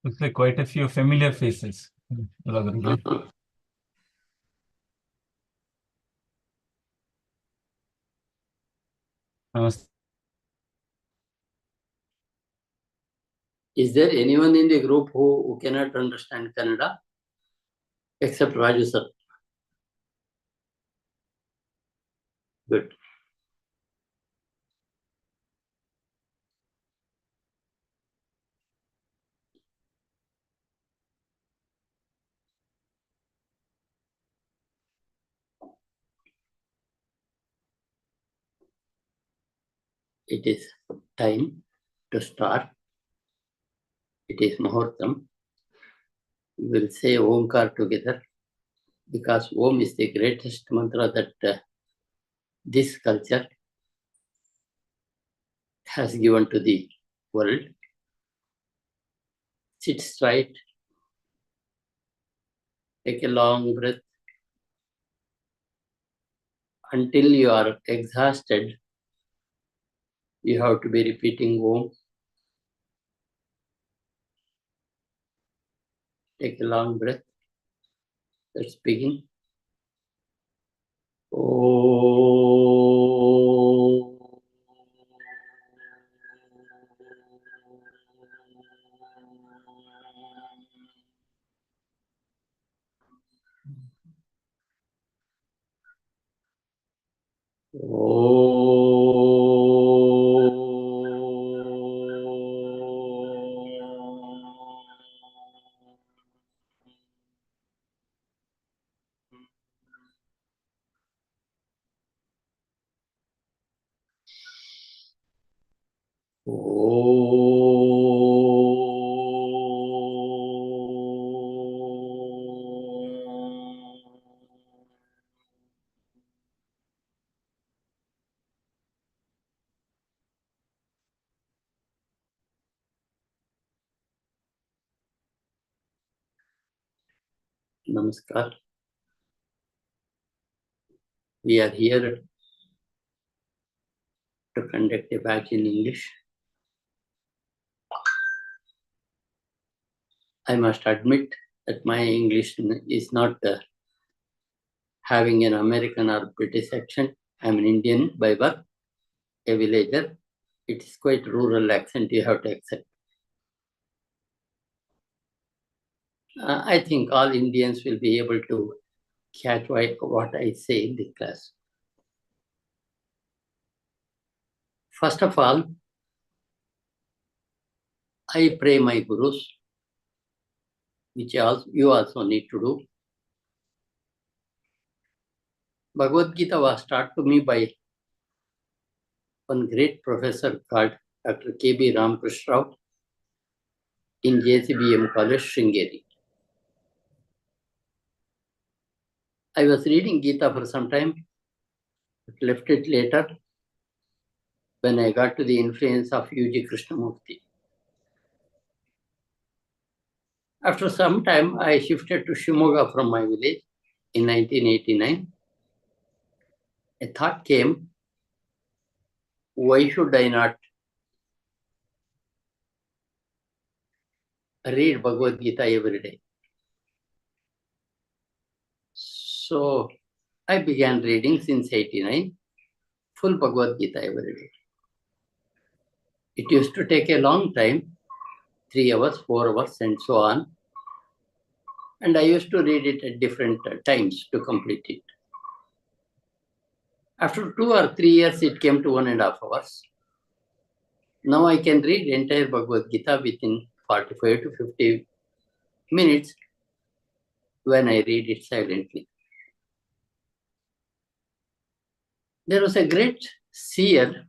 Looks like quite a few familiar faces. Bhagavadgita. Namaste. Is there anyone in the group who cannot understand Kannada? Except Raju sir. Good. It is time to start. It is Muhurtam. We will say Omkar together because Om is the greatest mantra that this culture has given to the world. Sit straight. Take a long breath. Until you are exhausted, you have to be repeating Om. Take a long breath. Let's begin. Namaskar. We are here to conduct a batch in English. I must admit that my English is not having an American or British accent. I'm an Indian by birth, a villager. It is quite rural accent you have to accept. I think all Indians will be able to catch what I say in the class. First of all, I pray my gurus, which you also need to do. Bhagavad-gita was taught to me by one great professor called Dr. K.B. Ramakrishna Rao in JCBM College, Sringeri. I was reading Gita for some time, but left it later when I got to the influence of U.G. Krishnamurti. After some time, I shifted to Shimoga from my village in 1989. A thought came, why should I not read Bhagavad Gita every day? So I began reading since 89, full Bhagavad Gita every day. It used to take a long time, 3 hours, 4 hours, and so on. And I used to read it at different times to complete it. After 2 or 3 years, it came to 1.5 hours. Now I can read entire Bhagavad Gita within 45 to 50 minutes when I read it silently. There was a great seer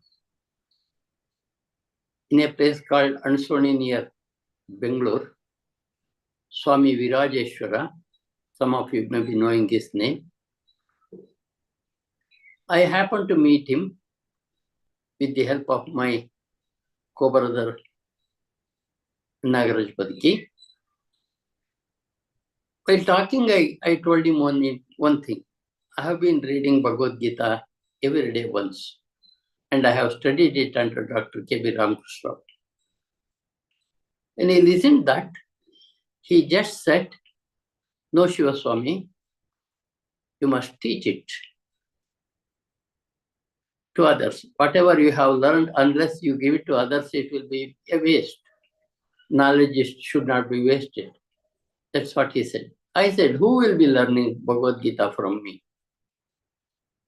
in a place called Ansoni near Bangalore, Swami Virajeshwara. Some of you may be knowing his name. I happened to meet him with the help of my co-brother Nagaraj Badki. While talking, I told him one thing. I have been reading Bhagavad Gita every day once, and I have studied it under Dr. K.B. Ramakrishna. When he listened that, He just said, "No, Shiva Swami, you must teach it to others. Whatever you have learned, unless you give it to others, it will be a waste. Knowledge should not be wasted." That's what he said. I said, "Who will be learning Bhagavad Gita from me?"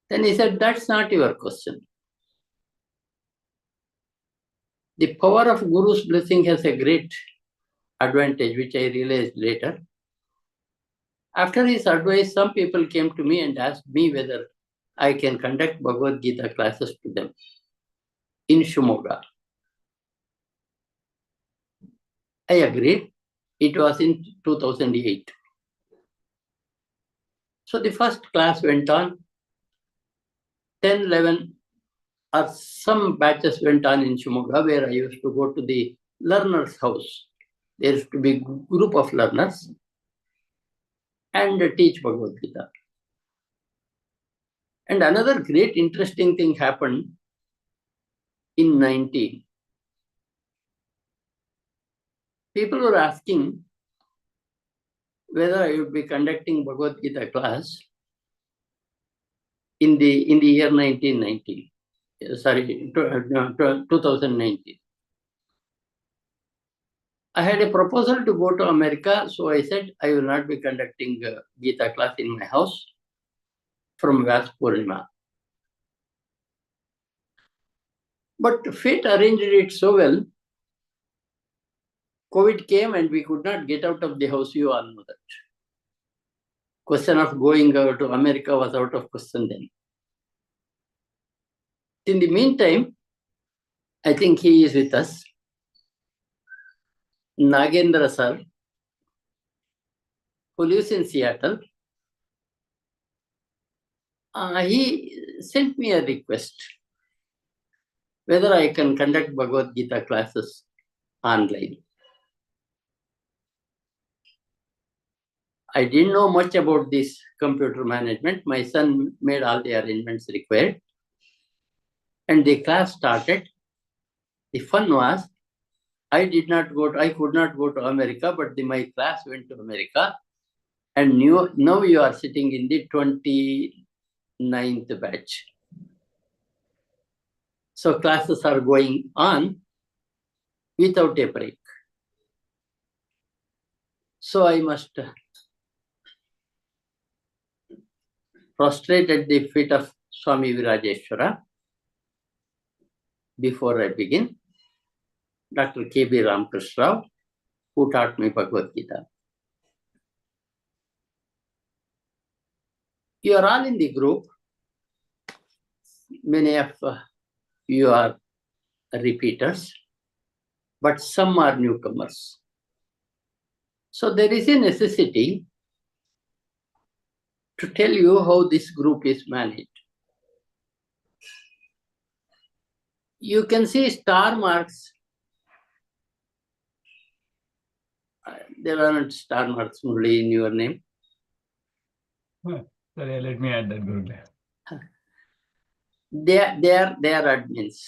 Then he said, "That's not your question. The power of Guru's blessing has a great advantage, which I realized later. After his advice, some people came to me and asked me whether I can conduct Bhagavad Gita classes to them in Shumoga. I agreed. It was in 2008. So the first class went on. 10, 11, or some batches went on in Shumoga, where I used to go to the learner's house. There used to be a group of learners and teach Bhagavad Gita. And another great interesting thing happened in 19. People were asking whether I would be conducting Bhagavad Gita class in the year 1990. Sorry, 2019. I had a proposal to go to America, so I said I will not be conducting Gita class in my house from Vyas Purnima. But fate arranged it so well. COVID came and we could not get out of the house. You all know that. Question of going to America was out of question then. In the meantime, I think he is with us. Nagendra sir, who lives in Seattle, he sent me a request whether I can conduct Bhagavad Gita classes online. I didn't know much about this computer management. My son made all the arrangements required. And the class started. The fun was, I could not go to America, but my class went to America. And now you are sitting in the 29th batch. So classes are going on without a break. So I must prostrate at the feet of Swami Virajeshwara before I begin. Dr. K.B. Ramakrishna Rao, who taught me Bhagavad Gita. You are all in the group. Many of you are repeaters, but some are newcomers. So there is a necessity to tell you how this group is managed. You can see star marks. There are not star marks only in your name. Sorry, let me add that, Gurudev. They are admins,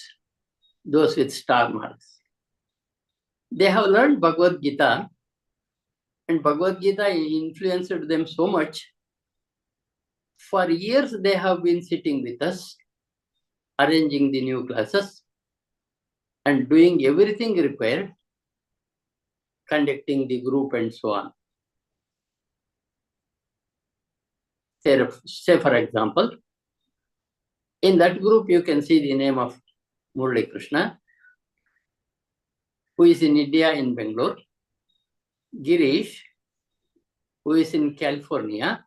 those with star marks. They have learned Bhagavad Gita, and Bhagavad Gita influenced them so much. For years, they have been sitting with us, arranging the new classes, and doing everything required, conducting the group and so on. Say for example, in that group, you can see the name of Murali Krishna, who is in India in Bangalore, Girish, who is in California,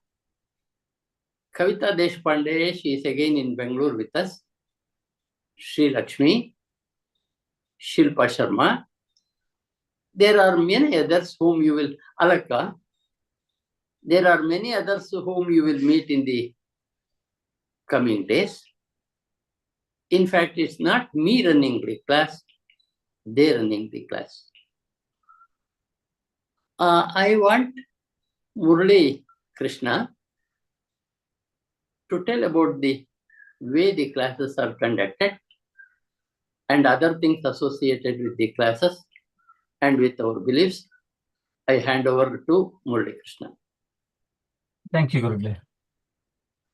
Kavita Deshpande, she is again in Bangalore with us, Sri Lakshmi, Shilpa Sharma. There are many others whom you will, Alaka, there are many others whom you will meet in the coming days. In fact, it's not me running the class, they running the class. I want Murali Krishna to tell about the way the classes are conducted and other things associated with the classes and with our beliefs. I hand over to Murali Krishna. Thank you, Gurudev.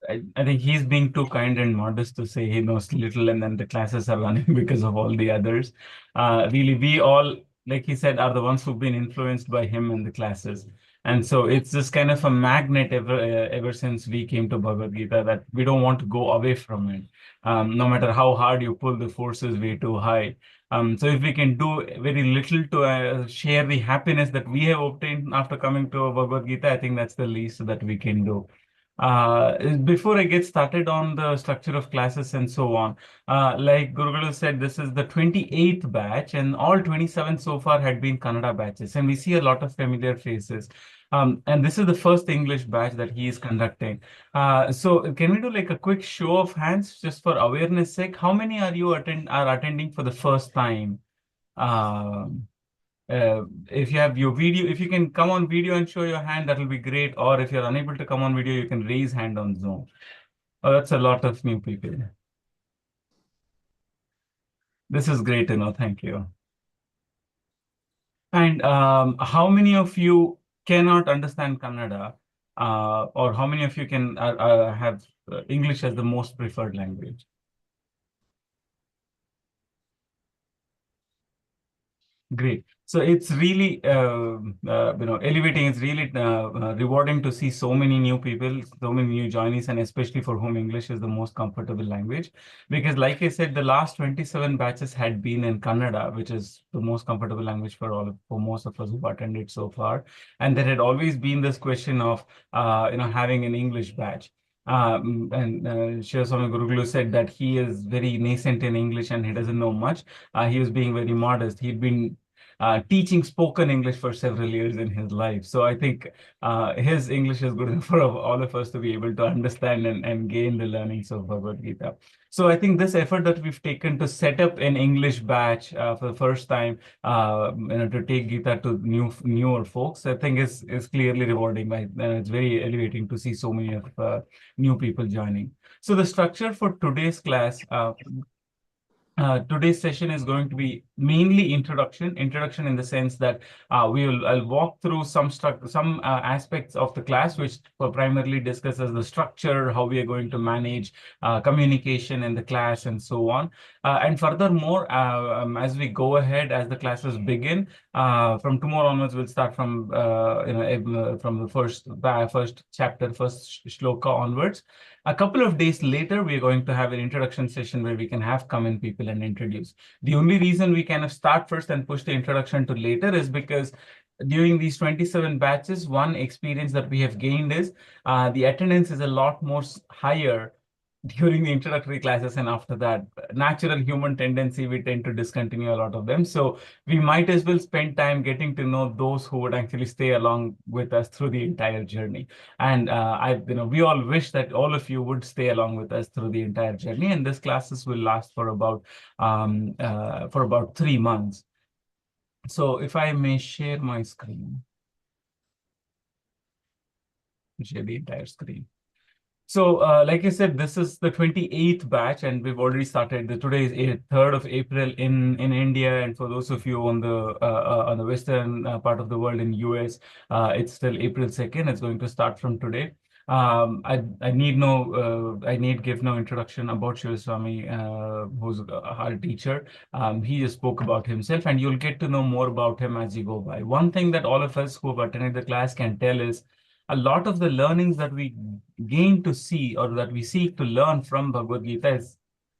I think he's being too kind and modest to say he knows little and then the classes are running because of all the others. Really, we all, like he said, are the ones who've been influenced by him and the classes. And so it's just kind of a magnet ever since we came to Bhagavad Gita that we don't want to go away from it. No matter how hard you pull the forces way too high. So if we can do very little to share the happiness that we have obtained after coming to Bhagavad Gita, I think that's the least that we can do. Before I get started on the structure of classes and so on, like Gurugulu said, this is the 28th batch, and all 27 so far had been Kannada batches, and we see a lot of familiar faces. And this is the first English batch that he is conducting. So can we do like a quick show of hands just for awareness sake? How many are you attending for the first time? Um if you have your video, if you can come on video and show your hand, that will be great. Or if you're unable to come on video, you can raise hand on Zoom. Oh, that's a lot of new people. This is great to know. Thank you. And how many of you cannot understand Kannada? Or how many of you can have English as the most preferred language? Great. So it's really, elevating. It's really rewarding to see so many new people, so many new joinees, and especially for whom English is the most comfortable language. Because like I said, the last 27 batches had been in Kannada, which is the most comfortable language for most of us who've attended so far. And there had always been this question of, having an English batch. Shiva Swami Gurugulu said that he is very nascent in English and he doesn't know much. He was being very modest. He'd been teaching spoken English for several years in his life. So I think his English is good enough for all of us to be able to understand and gain the learnings of Bhagavad Gita. So I think this effort that we've taken to set up an English batch for the first time, to take Gita to newer folks, I think is clearly rewarding. And it's very elevating to see so many of new people joining. So the structure for today's class, today's session is going to be mainly introduction in the sense that I'll walk through some aspects of the class, which primarily discusses the structure, how we are going to manage communication in the class, and so on. And furthermore, as we go ahead, as the classes begin, from tomorrow onwards, we'll start from from the first chapter, first shloka onwards. A couple of days later, we're going to have an introduction session where we can have come in people and introduce. The only reason we kind of start first and push the introduction to later is because during these 27 batches, one experience that we have gained is the attendance is a lot more higher during the introductory classes, and after that, natural human tendency, we tend to discontinue a lot of them. So we might as well spend time getting to know those who would actually stay along with us through the entire journey. And we all wish that all of you would stay along with us through the entire journey. And this classes will last for about 3 months. So if I may share my screen, share the entire screen. So, like I said, this is the 28th batch, and we've already started. Today is 3rd of April in India, and for those of you on the western part of the world in US, it's still April 2nd. It's going to start from today. I need give no introduction about Shiva Swami, who's our teacher. He just spoke about himself, and you'll get to know more about him as you go by. One thing that all of us who have attended the class can tell is a lot of the learnings that we gain to see or that we seek to learn from Bhagavad Gita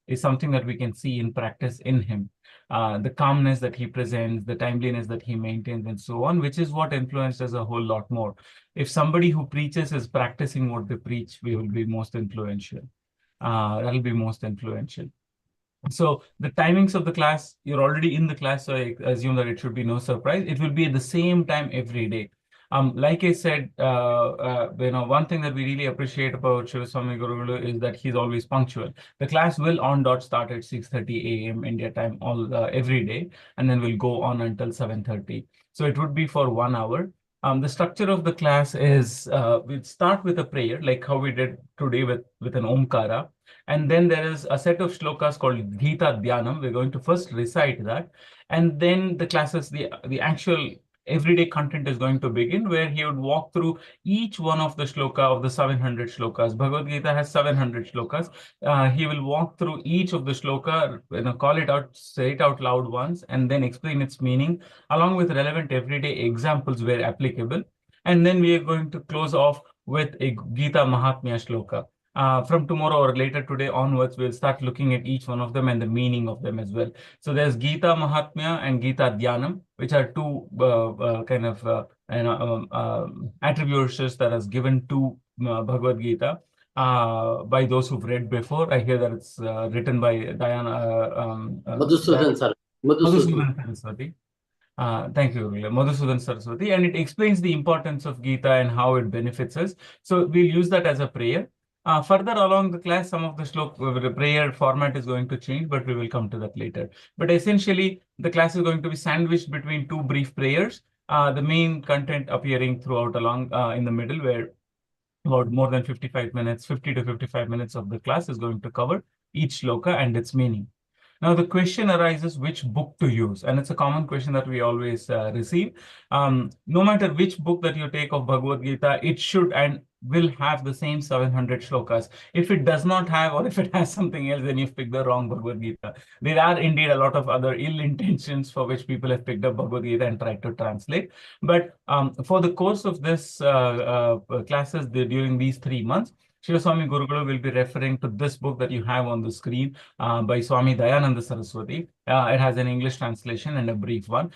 is something that we can see in practice in him. The calmness that he presents, the timeliness that he maintains, and so on, which is what influenced us a whole lot more. If somebody who preaches is practicing what they preach, we will be most influential. That'll be most influential. So the timings of the class, you're already in the class, so I assume that it should be no surprise. It will be at the same time every day. Like I said, one thing that we really appreciate about Shiva Swami Gurugulu is that he's always punctual. The class will on dot start at 6:30 a.m. India time every day, and then we'll go on until 7:30. So it would be for 1 hour. The structure of the class is we'll start with a prayer, like how we did today with an Omkara. And then there is a set of shlokas called Gita Dhyanam. We're going to first recite that. And then the classes, the actual everyday content is going to begin, where he would walk through each one of the shloka of the 700 shlokas. Bhagavad Gita has 700 shlokas. He will walk through each of the shloka, call it out, say it out loud once, and then explain its meaning along with relevant everyday examples where applicable. And then we are going to close off with a Gita Mahatmya shloka. From tomorrow or later today onwards, we'll start looking at each one of them and the meaning of them as well. So there's Gita Mahatmya and Gita Dhyanam, which are two kind of attributions that is given to Bhagavad Gita by those who've read before. I hear that it's written by Madhusudan Madhusudan Saraswati. Thank you, Madhusudan Saraswati. And it explains the importance of Gita and how it benefits us. So we'll use that as a prayer. Further along the class, some of the prayer format is going to change, but we will come to that later. But essentially, the class is going to be sandwiched between two brief prayers, the main content appearing throughout along in the middle, where about more than 55 minutes, 50 to 55 minutes of the class is going to cover each shloka and its meaning. Now, the question arises which book to use, and it's a common question that we always receive. No matter which book that you take of Bhagavad Gita, it should and will have the same 700 shlokas. If it does not have, or if it has something else, then you've picked the wrong Bhagavad Gita. There are indeed a lot of other ill intentions for which people have picked up Bhagavad Gita and tried to translate. But for the course of this classes during these 3 months, Shiva Swami Gurukula will be referring to this book that you have on the screen by Swami Dayananda Saraswati. It has an English translation and a brief one.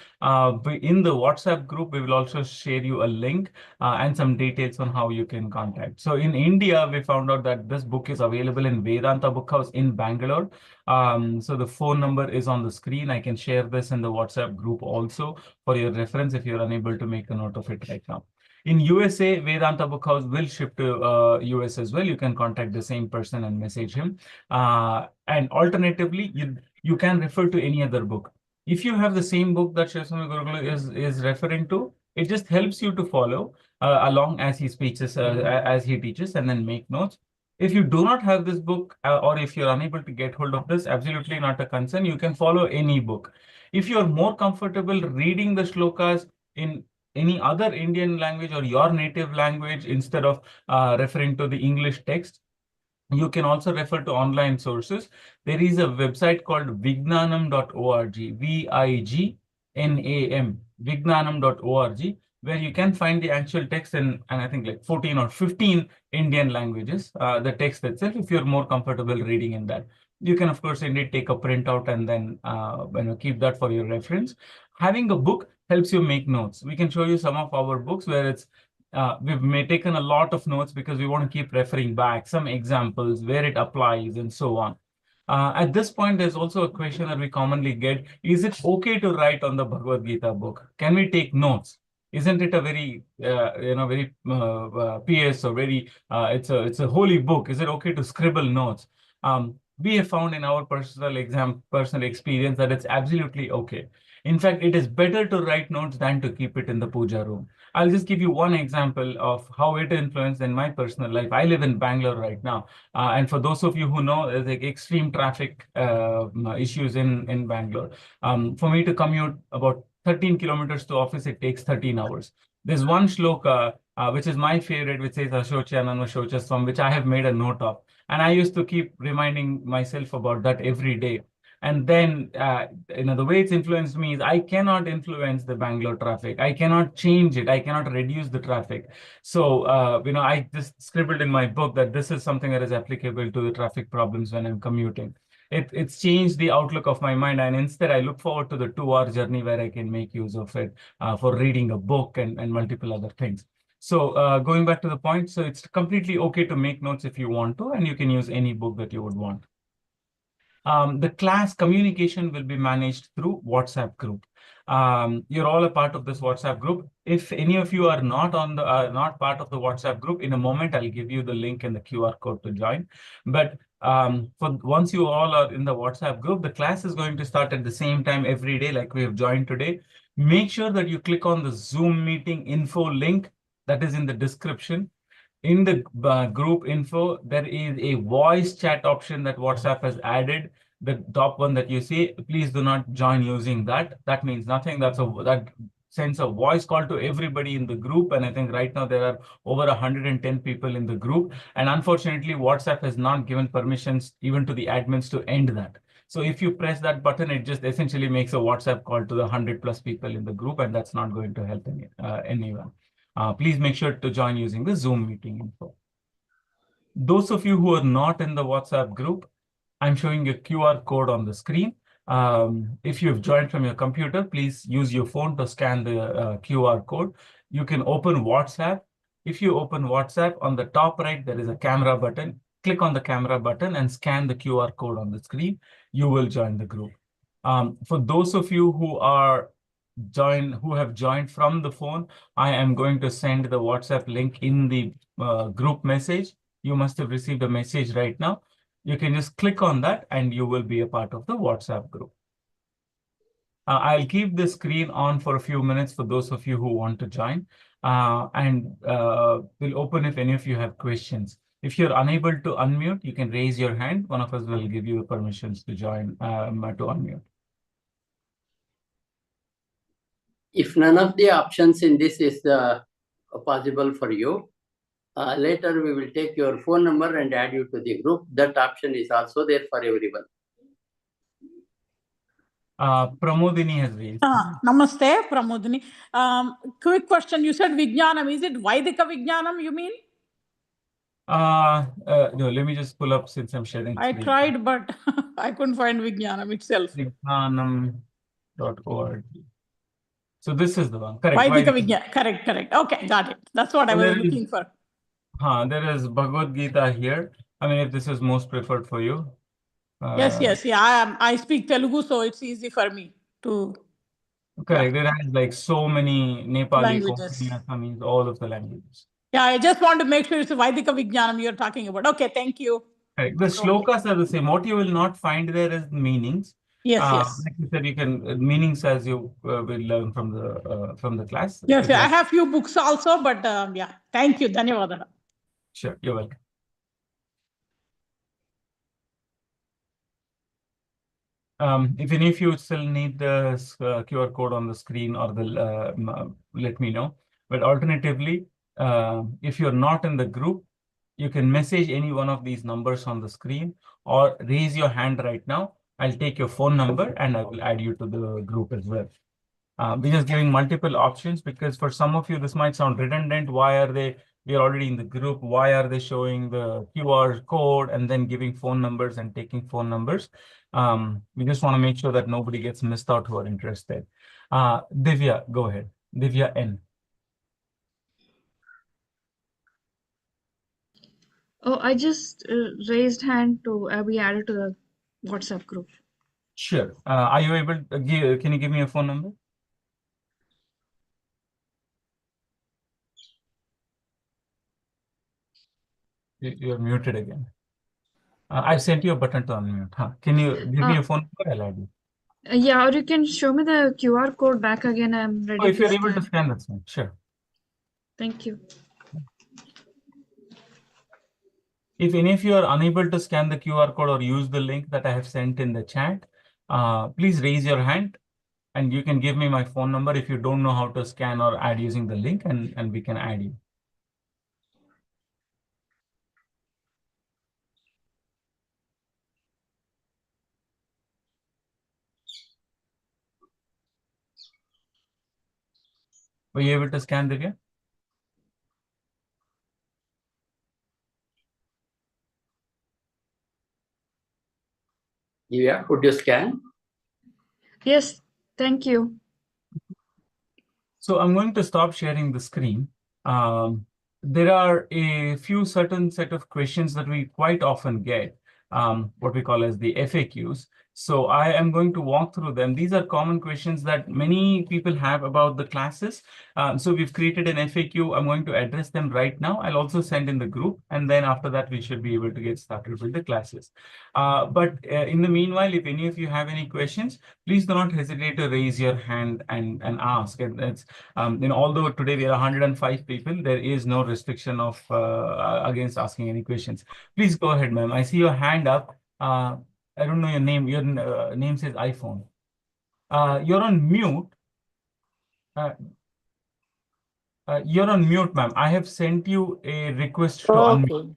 In the WhatsApp group, we will also share you a link and some details on how you can contact. So in India, we found out that this book is available in Vedanta Book House in Bangalore. So the phone number is on the screen. I can share this in the WhatsApp group also for your reference if you're unable to make a note of it right now. In USA, Vedanta Book House will ship to US as well. You can contact the same person and message him. And alternatively, you can refer to any other book. If you have the same book that Shivaswami Gurukula is referring to, it just helps you to follow along as he speeches, as he teaches, and then make notes. If you do not have this book, or if you're unable to get hold of this, absolutely not a concern. You can follow any book. If you're more comfortable reading the shlokas in any other Indian language or your native language instead of referring to the English text, you can also refer to online sources. There is a website called vignanam.org, Vignam, vignanam.org, where you can find the actual text in, and I think like 14 or 15 Indian languages, the text itself, if you're more comfortable reading in that. You can, of course, indeed take a printout and then keep that for your reference. Having a book helps you make notes. We can show you some of our books where it's we've taken a lot of notes because we want to keep referring back, some examples, where it applies, and so on. At this point, there's also a question that we commonly get: is it okay to write on the Bhagavad Gita book? Can we take notes? Isn't it a very, very pious or very? It's a holy book. Is it okay to scribble notes? We have found in our personal experience that it's absolutely okay. In fact, it is better to write notes than to keep it in the puja room. I'll just give you one example of how it influenced in my personal life. I live in Bangalore right now. And for those of you who know, there's like extreme traffic issues in Bangalore. For me to commute about 13 kilometers to office, it takes 13 hours. There's one shloka, which is my favorite, which says Ashocha Nano Shocha Swam, which I have made a note of. And I used to keep reminding myself about that every day. And then, the way it's influenced me is I cannot influence the Bangalore traffic. I cannot change it. I cannot reduce the traffic. So, I just scribbled in my book that this is something that is applicable to the traffic problems when I'm commuting. It's changed the outlook of my mind. And instead, I look forward to the 2-hour journey where I can make use of it for reading a book and multiple other things. So going back to the point, so it's completely okay to make notes if you want to, and you can use any book that you would want. The class communication will be managed through WhatsApp group. You're all a part of this WhatsApp group. If any of you are not not part of the WhatsApp group, in a moment I'll give you the link and the QR code to join. But once you all are in the WhatsApp group, the class is going to start at the same time every day, like we have joined today. Make sure that you click on the Zoom meeting info link that is in the description. In the group info, there is a voice chat option that WhatsApp has added. The top one that you see, please do not join using that. That means nothing. That sends a voice call to everybody in the group. And I think right now there are over 110 people in the group. And unfortunately, WhatsApp has not given permissions even to the admins to end that. So if you press that button, it just essentially makes a WhatsApp call to the 100+ people in the group, and that's not going to help anyone. Please make sure to join using the Zoom meeting info. Those of you who are not in the WhatsApp group, I'm showing a QR code on the screen. If you've joined from your computer, please use your phone to scan the QR code. You can open WhatsApp. If you open WhatsApp, on the top right, there is a camera button. Click on the camera button and scan the QR code on the screen. You will join the group. For those of you who have joined from the phone, I am going to send the WhatsApp link in the group message. You must have received a message right now. You can just click on that and you will be a part of the WhatsApp group. I'll keep the screen on for a few minutes for those of you who want to join, and we'll open if any of you have questions. If you're unable to unmute, you can raise your hand. One of us will give you permissions to join, to unmute. If none of the options in this is possible for you, later we will take your phone number and add you to the group. That option is also there for everyone. Pramodini has raised. Namaste, Pramodini. Quick question. You said Vijnanam. Is it Vaidika Vijnanam, you mean? No, let me just pull up since I'm sharing I screen. tried, but I couldn't find Vijnanam itself. Vijnanam.org. So this is the one. Correct. Vaidika Vijnanam. Correct. Okay, got it. That's what I was looking for. There is Bhagavadgita here. I mean, if this is most preferred for you. Yes. Yeah, I speak Telugu, so it's easy for me to. Correct. It has like so many Nepali, languages. Konkani, Assamese, all of the languages. Yeah, I just want to make sure it's Vaidika Vijnanam you're talking about. Okay, thank you. Correct. The shlokas are the same. What you will not find there is meanings. Yes. Like you said, you can meanings as you will learn from the class. Yes, I have few books also, but yeah. Thank you. Dhanyavada. Sure, you're welcome. If any of you still need the QR code on the screen or let me know. But alternatively, if you're not in the group, you can message any one of these numbers on the screen or raise your hand right now. I'll take your phone number and I will add you to the group as well. We're just giving multiple options because for some of you, this might sound redundant. We are already in the group. Why are they showing the QR code and then giving phone numbers and taking phone numbers? We just want to make sure that nobody gets missed out who are interested. Divya, go ahead. Divya N. Oh, I just raised hand to be added to the WhatsApp group. Sure. Are you able to can you give me a phone number? You're muted again. I sent you a button to unmute. Can you give me a phone number? I'll add you. Yeah, or you can show me the QR code back again. I'm ready. If you're able to scan, that's fine. Sure. Thank you. If any of you are unable to scan the QR code or use the link that I have sent in the chat, please raise your hand and you can give me my phone number if you don't know how to scan or add using the link, and we can add you. Were you able to scan, Divya? Yeah, could you scan? Yes, thank you. So I'm going to stop sharing the screen. There are a few certain set of questions that we quite often get, what we call as the FAQs. So I am going to walk through them. These are common questions that many people have about the classes. So we've created an FAQ. I'm going to address them right now. I'll also send in the group. And then after that, we should be able to get started with the classes. But in the meanwhile, if any of you have any questions, please do not hesitate to raise your hand and ask. And it's, although today we are 105 people, there is no restriction of against asking any questions. Please go ahead, ma'am. I see your hand up. I don't know your name. Your name says iPhone. You're on mute. Uh, you're on mute, ma'am. I have sent you a request to unmute. Okay.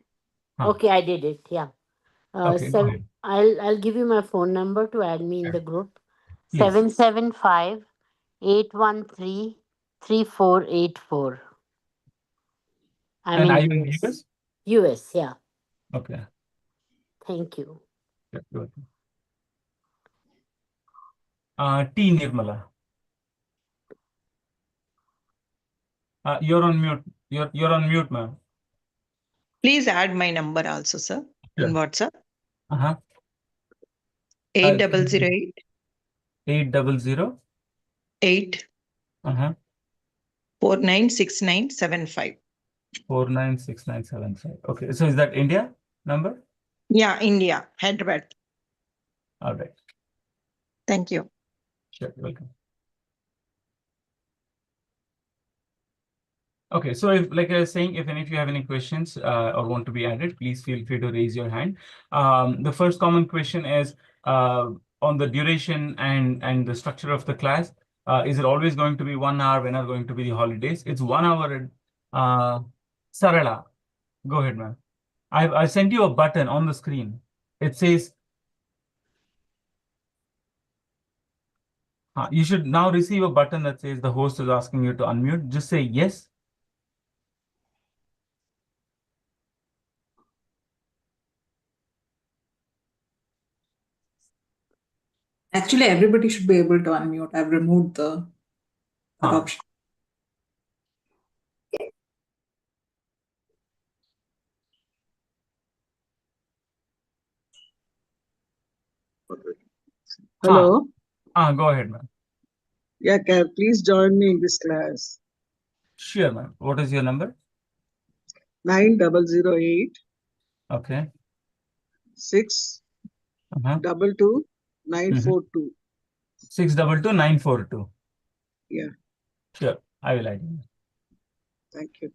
Huh. Okay, I did it. Yeah. Okay, go ahead. I'll give you my phone number to add me in Yeah. the group. Please. 775-813-3484. I'm And are you in in US. US? US, yeah. Okay. Thank you. Yeah, go ahead. T. Nirmala. You're on mute. You're on mute, ma'am. Please add my number also, sir, in Sure. WhatsApp. Uh-huh. 8008 800 8 uh-huh 496975. 496975. Okay, so is that India number? Yeah, India, Hyderabad. All right. Thank you. Sure, welcome. Okay, so if, like I was saying, if any of you have any questions or want to be added, please feel free to raise your hand. The first common question is on the duration and the structure of the class. Is it always going to be 1 hour? When are going to be the holidays? It's 1 hour. Sarala, go ahead, ma'am. I sent you a button on the screen. It says you should now receive a button that says the host is asking you to unmute. Just say yes. Actually, everybody should be able to unmute. I've removed that option. Hello. Go ahead, ma'am. Yeah, please join me in this class. Sure, ma'am. What is your number? 9008 Okay. 6 Uh-huh. 22 942. 622 942. Yeah, Sure, I will add you. thank you.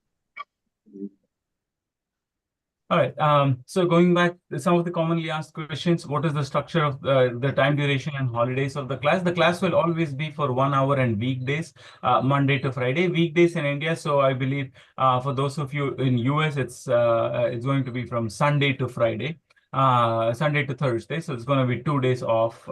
All right. So going back, some of the commonly asked questions, what is the structure of the time duration and holidays of the class? The class will always be for 1 hour and weekdays, Monday to Friday, weekdays in India. So I believe for those of you in US, it's going to be from Sunday to Friday. Sunday to Thursday, so it's going to be 2 days off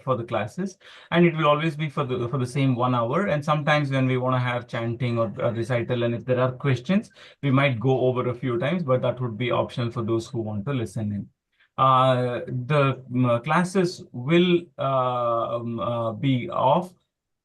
for the classes, and it will always be for the same 1 hour. And sometimes when we want to have chanting or recital, and if there are questions, we might go over a few times, but that would be optional for those who want to listen in. The classes will be off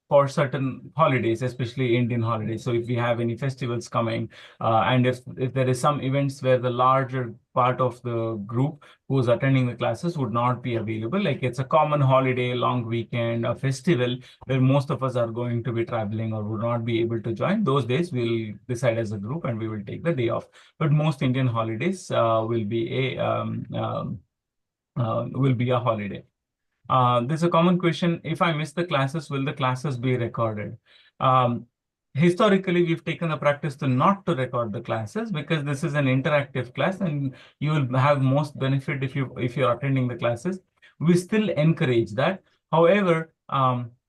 for certain holidays, especially Indian holidays. So if we have any festivals coming, and if there is some events where the larger part of the group who's attending the classes would not be available, like it's a common holiday, long weekend, a festival where most of us are going to be traveling or would not be able to join, those days we'll decide as a group and we will take the day off. But most Indian holidays will be a holiday. There's a common question. If I miss the classes, will the classes be recorded? Historically, we've taken the practice to not to record the classes because this is an interactive class and you will have most benefit if you're attending the classes. We still encourage that. However,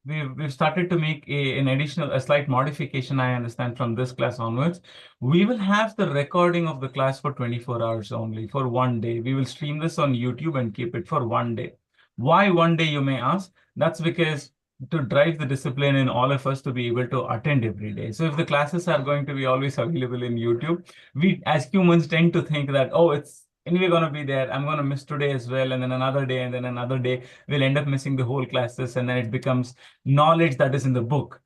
we've started to make a slight modification, I understand, from this class onwards. We will have the recording of the class for 24 hours only, for 1 day. We will stream this on YouTube and keep it for 1 day. Why 1 day, you may ask? That's because to drive the discipline in all of us to be able to attend every day. So if the classes are going to be always available in YouTube, we as humans tend to think that, oh, it's anyway going to be there. I'm going to miss today as well. And then another day, and then another day, we'll end up missing the whole classes. And then it becomes knowledge that is in the book,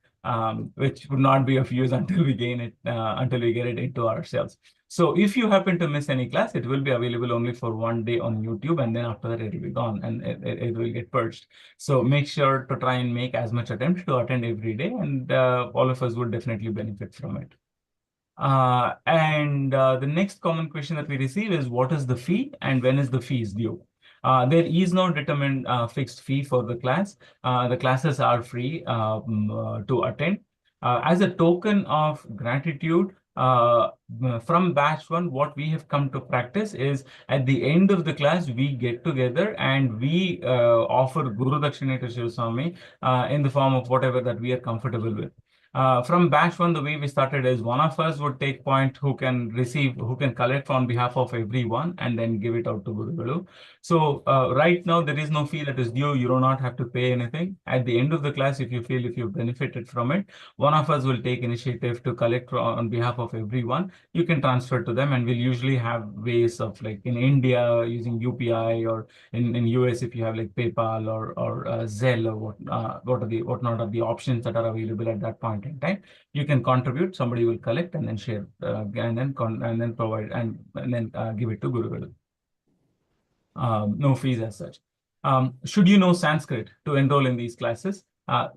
which would not be of use until we gain it, until we get it into ourselves. So if you happen to miss any class, it will be available only for 1 day on YouTube, and then after that it will be gone and it will get purged. So make sure to try and make as much attempt to attend every day, and all of us would definitely benefit from it. The next common question that we receive is, what is the fee and when is the fees due? There is no determined fixed fee for the class. The classes are free to attend. As a token of gratitude, from batch 1, what we have come to practice is at the end of the class, we get together and we offer Guru Dakshina to Shiv Swami in the form of whatever that we are comfortable with. From batch one, the way we started is one of us would take point who can collect on behalf of everyone and then give it out to Guru. So right now, there is no fee that is due. You do not have to pay anything. At the end of the class, if you feel if you've benefited from it, one of us will take initiative to collect on behalf of everyone. You can transfer to them, and we'll usually have ways of, like in India using UPI, or in US if you have like PayPal or Zelle, or whatnot are the options that are available at that point in time. You can contribute. Somebody will collect and then share and then provide and then give it to Guru. No fees as such. Should you know Sanskrit to enroll in these classes?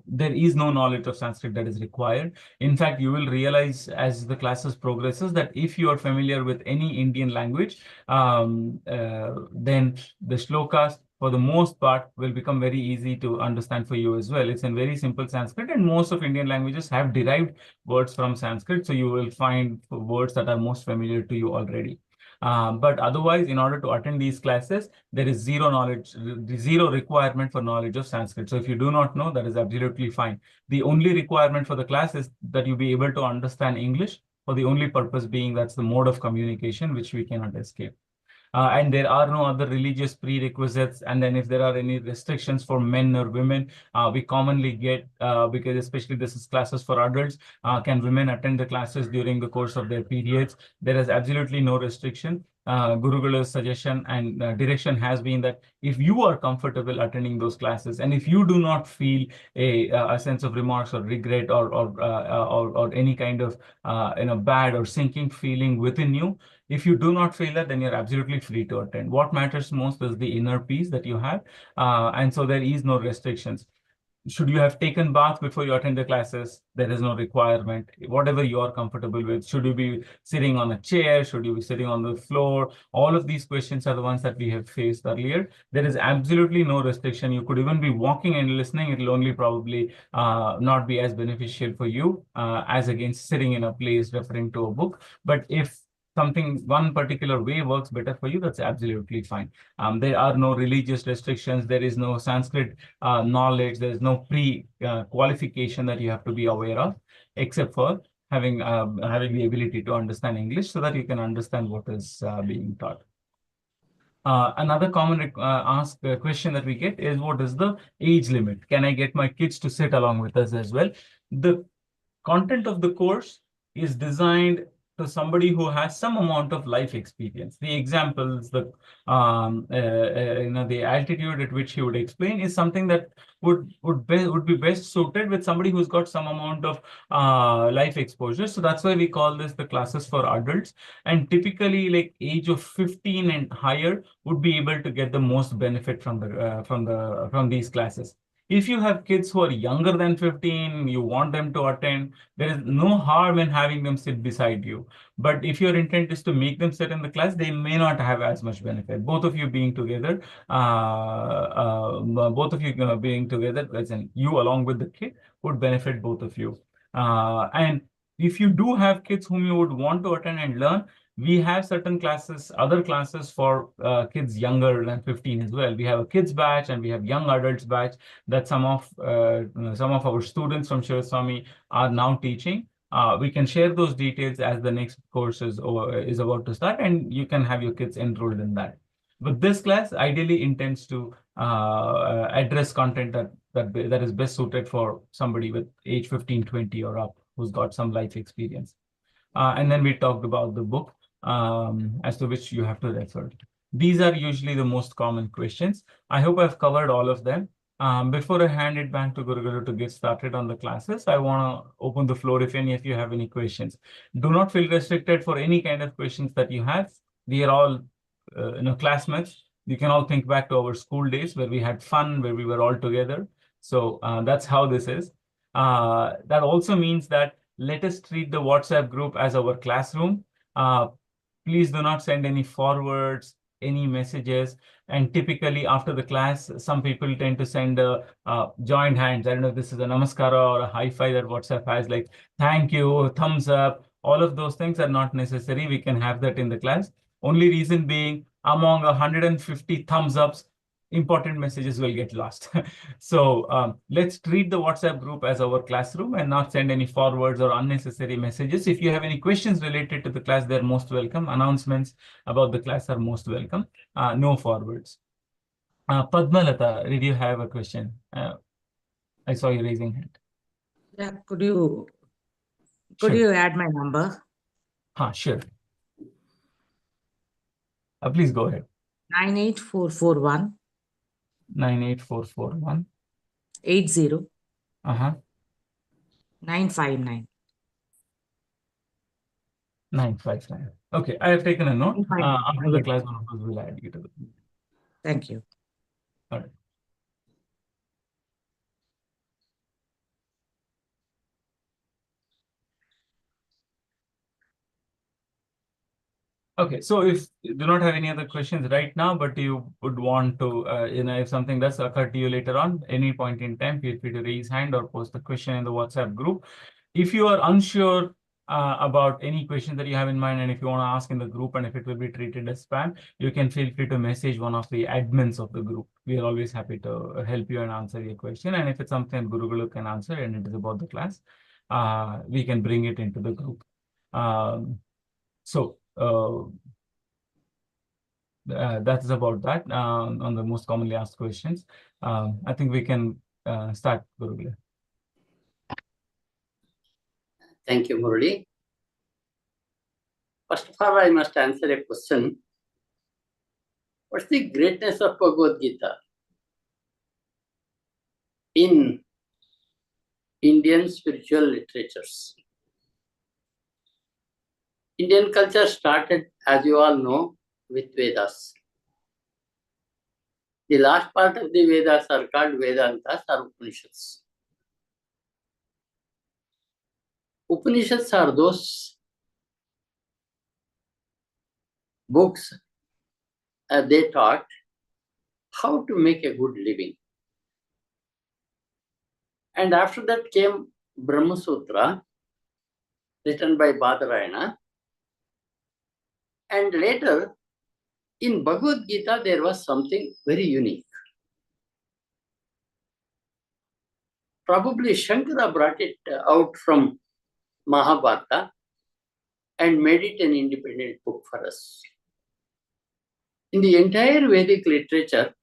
There is no knowledge of Sanskrit that is required. In fact, you will realize as the classes progresses that if you are familiar with any Indian language, then the shlokas, for the most part, will become very easy to understand for you as well. It's in very simple Sanskrit, and most of Indian languages have derived words from Sanskrit, so you will find words that are most familiar to you already. But otherwise, in order to attend these classes, there is zero requirement for knowledge of Sanskrit. So if you do not know, that is absolutely fine. The only requirement for the class is that you be able to understand English, for the only purpose being that's the mode of communication which we cannot escape. And there are no other religious prerequisites. And then if there are any restrictions for men or women, we commonly get, because especially this is classes for adults, can women attend the classes during the course of their periods? There is absolutely no restriction. Gurugula's suggestion and direction has been that if you are comfortable attending those classes, and if you do not feel a sense of remorse or regret or any kind of bad or sinking feeling within you, if you do not feel that, then you're absolutely free to attend. What matters most is the inner peace that you have, and so there is no restrictions. Should you have taken bath before you attend the classes? There is no requirement. Whatever you are comfortable with. Should you be sitting on a chair? Should you be sitting on the floor? All of these questions are the ones that we have faced earlier. There is absolutely no restriction. You could even be walking and listening. It will only probably not be as beneficial for you as against sitting in a place referring to a book. But if one particular way works better for you, that's absolutely fine. There are no religious restrictions. There is no Sanskrit knowledge. There is no pre-qualification that you have to be aware of, except for having the ability to understand English so that you can understand what is being taught. Another common asked question that we get is, what is the age limit? Can I get my kids to sit along with us as well? The content of the course is designed to somebody who has some amount of life experience. The examples, the altitude at which he would explain is something that would be best suited with somebody who's got some amount of life exposure. So that's why we call this the classes for adults. And typically, like age of 15 and higher would be able to get the most benefit from these classes. If you have kids who are younger than 15, you want them to attend, there is no harm in having them sit beside you. But if your intent is to make them sit in the class, they may not have as much benefit. Both of you being together, as in you along with the kid, would benefit both of you. And if you do have kids whom you would want to attend and learn, we have certain classes, other classes for kids younger than 15 as well. We have a kids batch and we have young adults batch that some of our students from Shivaswamy are now teaching. We can share those details as the next course is about to start, and you can have your kids enrolled in that. But this class ideally intends to address content that is best suited for somebody with age 15, 20 or up who's got some life experience. And then we talked about the book as to which you have to refer. These are usually the most common questions. I hope I've covered all of them. Before I hand it back to Guru to get started on the classes, I want to open the floor if any of you have any questions. Do not feel restricted for any kind of questions that you have. We are all classmates. You can all think back to our school days where we had fun, where we were all together. So that's how this is. That also means that let us treat the WhatsApp group as our classroom. Please do not send any forwards, any messages. And typically after the class, some people tend to send joined hands. I don't know if this is a namaskara or a high five that WhatsApp has, like thank you, thumbs up. All of those things are not necessary. We can have that in the class. Only reason being, among 150 thumbs ups, important messages will get lost. So let's treat the WhatsApp group as our classroom and not send any forwards or unnecessary messages. If you have any questions related to the class, they're most welcome. Announcements about the class are most welcome. No forwards. Padmalata, did you have a question? I saw you raising hand. Yeah, could Sure. you add my number? Sure. Please go ahead. 98441 98441 80 uh-huh 959. 959. Okay, I have taken a note. 959. After the class, one of us will add you to the group. Thank you. All right. Okay, so if you do not have any other questions right now, but you would want to, if something does occur to you later on, any point in time, feel free to raise hand or post the question in the WhatsApp group. If you are unsure about any questions that you have in mind, and if you want to ask in the group, and if it will be treated as spam, you can feel free to message one of the admins of the group. We are always happy to help you and answer your question. And if it's something Gurugulu can answer and it is about the class, we can bring it into the group. That is about that on the most commonly asked questions. I think we can start, Gurugula. Thank you, Murali. First of all, I must answer a question. What's the greatness of Bhagavad Gita in Indian spiritual literatures? Indian culture started, as you all know, with Vedas. The last part of the Vedas are called Vedantas or Upanishads. Upanishads are those books they taught how to make a good living. And after that came Brahma Sutra, written by Badarayana. And later, in Bhagavad Gita, there was something very unique. Probably Shankara brought it out from Mahabharata and made it an independent book for us. In the entire Vedic literature,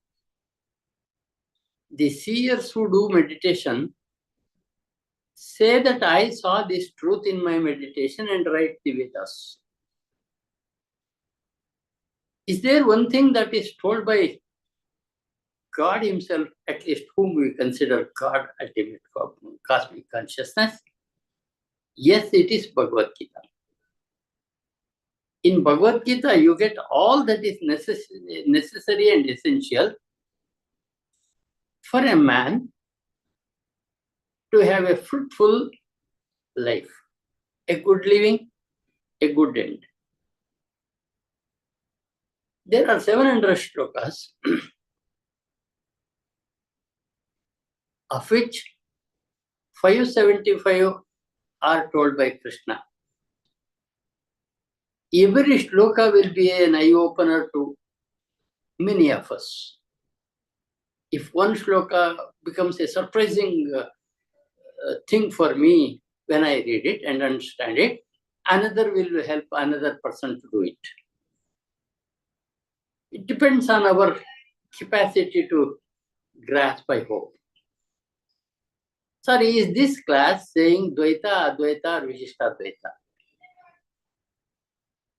the seers who do meditation say that I saw this truth in my meditation and write the Vedas. Is there one thing that is told by God himself, at least whom we consider God, ultimate cosmic consciousness? Yes, it is Bhagavad Gita. In Bhagavad Gita, you get all that is necessary and essential for a man to have a fruitful life, a good living, a good end. There are 700 shlokas, of which 575 are told by Krishna. Every shloka will be an eye-opener to many of us. If one shloka becomes a surprising thing for me when I read it and understand it, another will help another person to do it. It depends on our capacity to grasp, I hope. Sorry, is this class saying Dvaita, Advaita, or Vishishta Dvaita?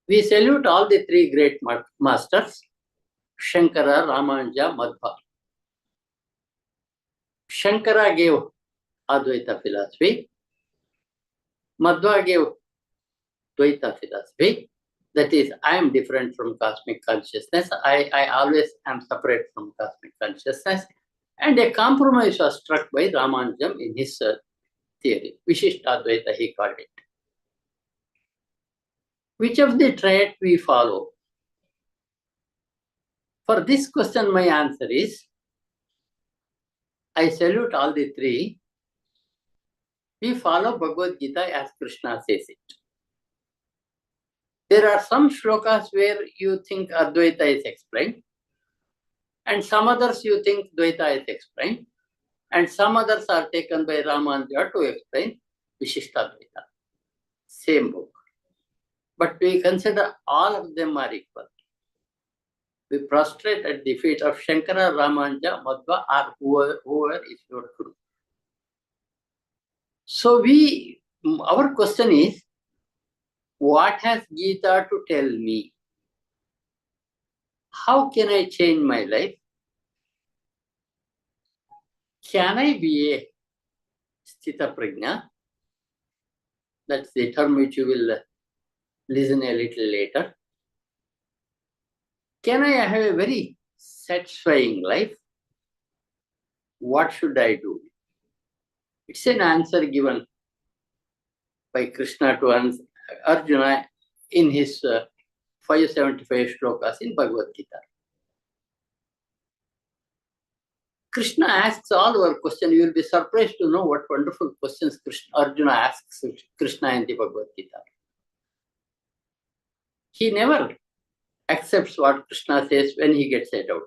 We salute all the three great masters, Shankara, Ramanuja, Madhva. Shankara gave Advaita philosophy. Madhva gave Dvaita philosophy. That is, I am different from cosmic consciousness. I always am separate from cosmic consciousness. And a compromise was struck by Ramanujam in his theory. Vishishtadvaita, he called it. Which of the triad we follow? For this question, my answer is, I salute all the three. We follow Bhagavad Gita as Krishna says it. There are some shlokas where you think Advaita is explained. And some others you think Dvaita is explained, and some others are taken by Ramanuja to explain Vishishtadvaita. Same book. But we consider all of them are equal. We prostrate at the feet of Shankara, Ramanuja, Madhva, or whoever is your Guru. So our question is, what has Gita to tell me? How can I change my life? Can I be a Sthita Prajna? That's the term which you will listen a little later. Can I have a very satisfying life? What should I do? It's an answer given by Krishna to Arjuna in his 575 shlokas in Bhagavadgita. Krishna asks all our questions. You will be surprised to know what wonderful questions Arjuna asks Krishna in the Bhagavad Gita. He never accepts what Krishna says when he gets a doubt.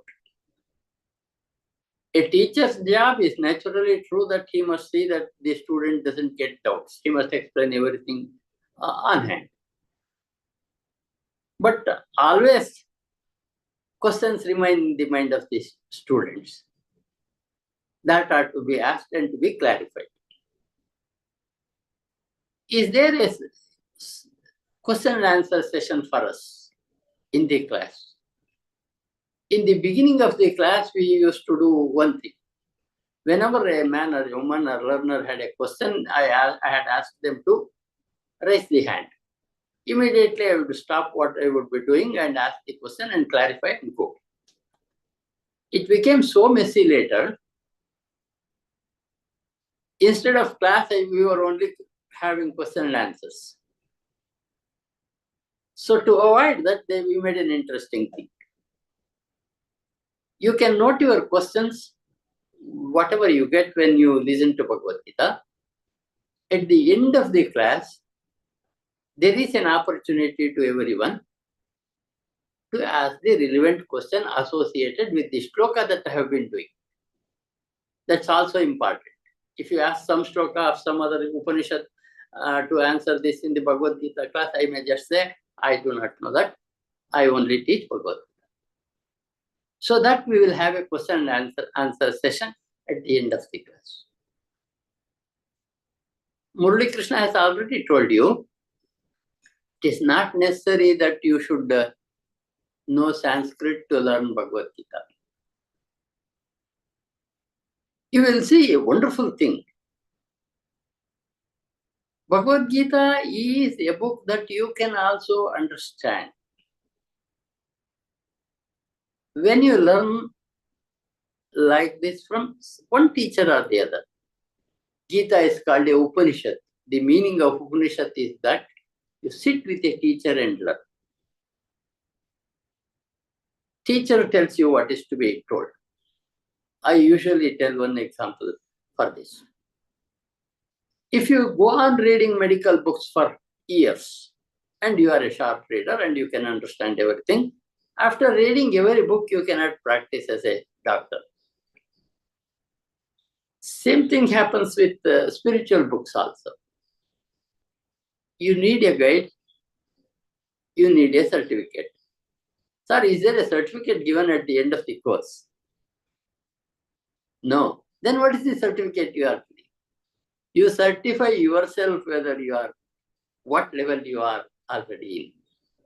A teacher's job is naturally true that he must see that the student doesn't get doubts. He must explain everything on hand. But always questions remain in the mind of the students that are to be asked and to be clarified. Is there a question and answer session for us in the class? In the beginning of the class, we used to do one thing. Whenever a man or a woman or learner had a question, I had asked them to raise the hand. Immediately, I would stop what I would be doing and ask the question and clarify and go. It became so messy later. Instead of class, we were only having question and answers. So to avoid that, we made an interesting thing. You can note your questions, whatever you get when you listen to Bhagavad Gita. At the end of the class, there is an opportunity to everyone to ask the relevant question associated with the shloka that I have been doing. That's also important. If you ask some shloka of some other Upanishad to answer this in the Bhagavad Gita class, I may just say, I do not know that. I only teach Bhagavad Gita. So that we will have a question and answer session at the end of the class. Murali Krishna has already told you, it is not necessary that you should know Sanskrit to learn Bhagavad Gita. You will see a wonderful thing. Bhagavad Gita is a book that you can also understand. When you learn like this from one teacher or the other, Gita is called a Upanishad. The meaning of Upanishad is that you sit with a teacher and learn. Teacher tells you what is to be told. I usually tell one example for this. If you go on reading medical books for years, and you are a sharp reader and you can understand everything, after reading every book, you cannot practice as a doctor. Same thing happens with spiritual books also. You need a guide, you need a certificate. Sir, is there a certificate given at the end of the course? No. Then what is the certificate you are getting? You certify yourself whether you are, what level you are already in.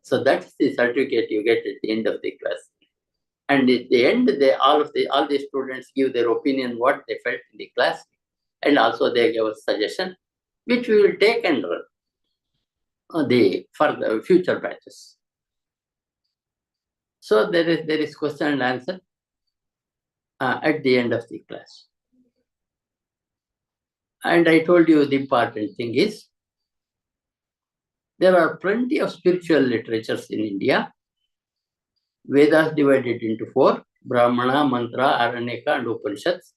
So that's the certificate you get at the end of the class. And at the end, all the students give their opinion, what they felt in the class, and also they give a suggestion, which we will take and run for the future batches. So there is question and answer at the end of the class. And I told you the important thing is, there are plenty of spiritual literatures in India. Vedas divided into 4, Brahmana, Mantra, Aranyaka, and Upanishads.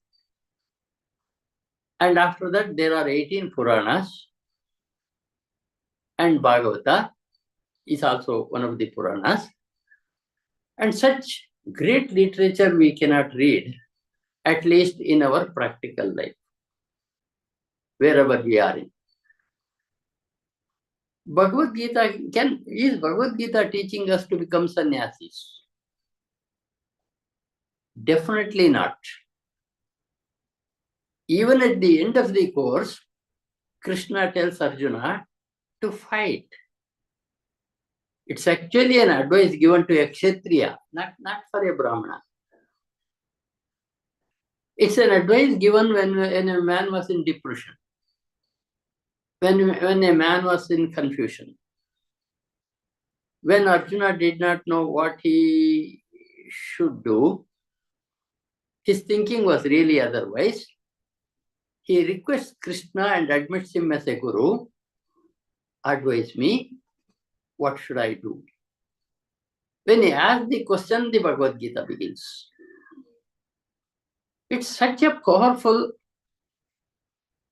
And after that, there are 18 Puranas. And Bhagavata is also one of the Puranas. And such Great literature we cannot read, at least in our practical life, wherever we are in. Is Bhagavad Gita teaching us to become sannyasis? Definitely not. Even at the end of the course, Krishna tells Arjuna to fight. It's actually an advice given to a Kshatriya, not for a Brahmana. It's an advice given when a man was in depression, when a man was in confusion, when Arjuna did not know what he should do, his thinking was really otherwise. He requests Krishna and admits him as a guru. Advise me, what should I do? When he asks the question, the Bhagavad Gita begins. It's such a powerful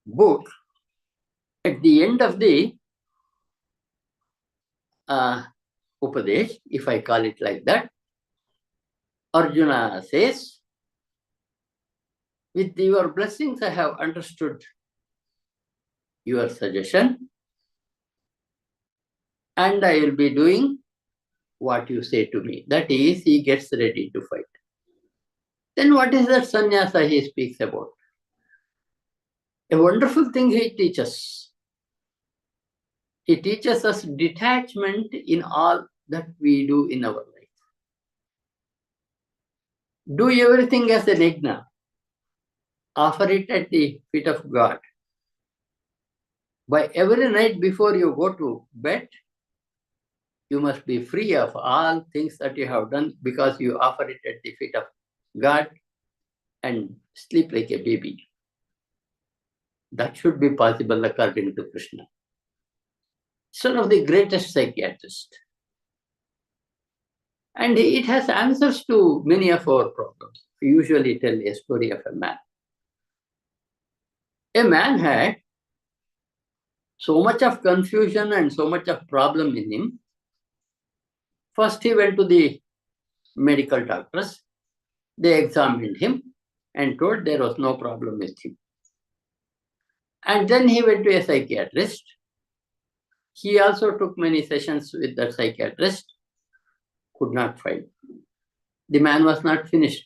book. At the end of the Upadesh, if I call it like that, Arjuna says, with your blessings, I have understood your suggestion, and I will be doing what you say to me. That is, he gets ready to fight. Then what is that sannyasa he speaks about? A wonderful thing he teaches. He teaches us detachment in all that we do in our life. Do everything as an yajna. Offer it at the feet of God. By every night before you go to bed, you must be free of all things that you have done because you offer it at the feet of God and sleep like a baby. That should be possible according to Krishna. He's one of the greatest psychiatrists. And it has answers to many of our problems. We usually tell a story of a man. A man had so much of confusion and so much of problem in him. First, he went to the medical doctors. They examined him and told there was no problem with him. And then he went to a psychiatrist. He also took many sessions with that psychiatrist. Could not find. The man was not finished.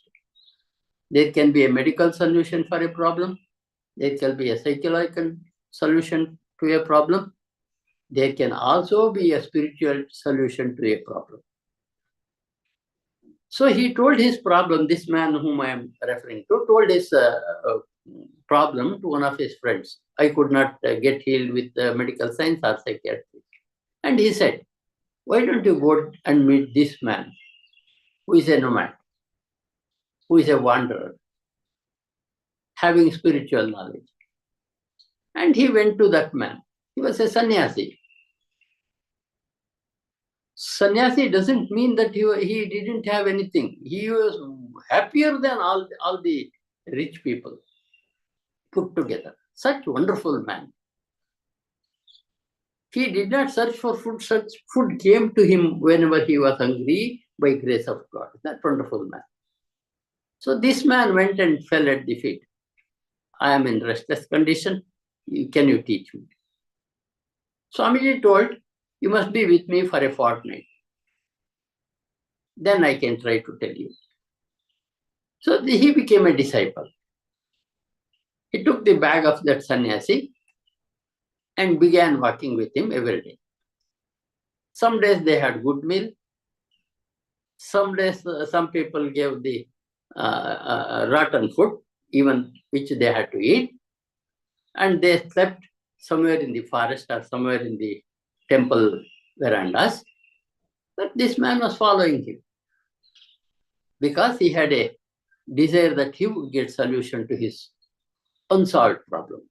There can be a medical solution for a problem. There can be a psychological solution to a problem. There can also be a spiritual solution to a problem. So he told his problem, this man whom I am referring to, told his problem to one of his friends. I could not get healed with medical science or psychiatry. And he said, why don't you go and meet this man who is a nomad, who is a wanderer, having spiritual knowledge. And he went to that man. He was a sannyasi. Sannyasi doesn't mean that he didn't have anything. He was happier than all the rich people put together. Such wonderful man. He did not search for food. Such food came to him whenever he was hungry by grace of God. That wonderful man. So this man went and fell at the feet. I am in restless condition. Can you teach me? Swamiji told, you must be with me for a fortnight. Then I can try to tell you. So he became a disciple. He took the bag of that sannyasi and began walking with him every day. Some days they had good meal. Some days some people gave the rotten food, even which they had to eat. And they slept somewhere in the forest or somewhere in the temple verandas. But this man was following him because he had a desire that he would get solution to his unsolved problem.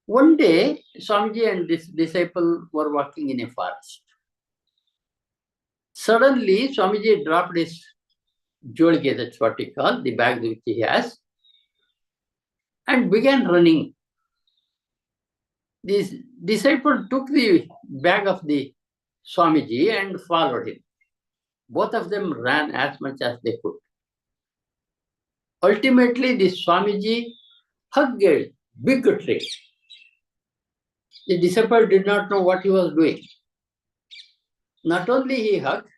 One day, Swamiji and this disciple were walking in a forest. Suddenly, Swamiji dropped his jolge, that's what he called, the bag which he has, and began running. This disciple took the bag of the Swamiji and followed him. Both of them ran as much as they could. Ultimately, the Swamiji hugged a big tree. The disciple did not know what he was doing. Not only he hugged,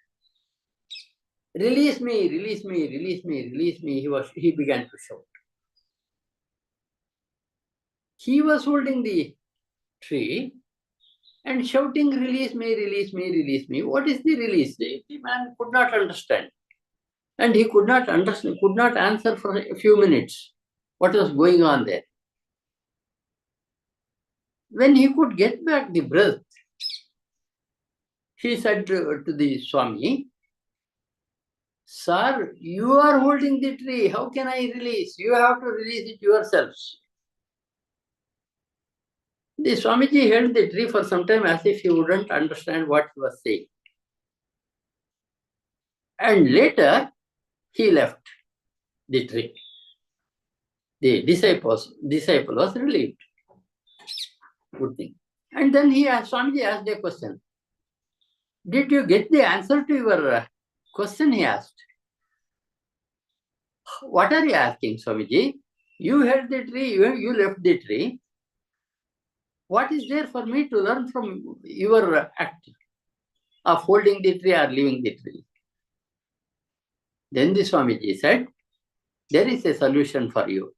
release me, release me, release me, release me, he began to shout. He was holding the tree and shouting, release me, release me, release me. What is the release? The man could not understand. And he could not understand, could not answer for a few minutes what was going on there. When he could get back the breath, he said to the Swami, Sir, you are holding the tree. How can I release? You have to release it yourselves. The Swamiji held the tree for some time as if he wouldn't understand what he was saying. And later, he left the tree. The disciple was relieved. Good thing. And then Swamiji asked a question. Did you get the answer to your question? He asked. What are you asking, Swamiji? You held the tree, you left the tree. What is there for me to learn from your act of holding the tree or leaving the tree? Then the Swamiji said, there is a solution for you.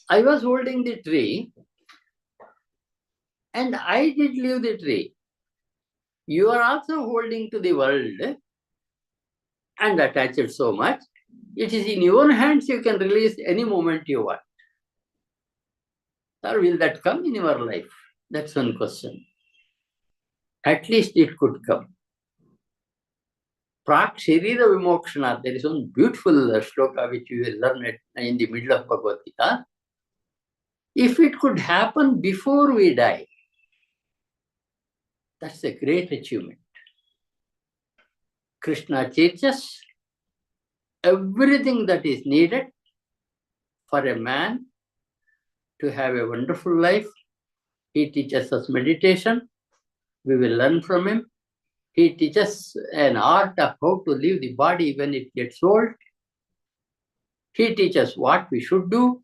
I was holding the tree and I did leave the tree. You are also holding to the world and attached so much. It is in your hands, you can release any moment you want. Or will that come in your life? That's one question. At least it could come. Prak Sharira Vimokshana, there is one beautiful shloka which you will learn in the middle of Bhagavadgita. If it could happen before we die, that's a great achievement. Krishna teaches everything that is needed for a man to have a wonderful life. He teaches us meditation. We will learn from him. He teaches an art of how to leave the body when it gets old. He teaches what we should do,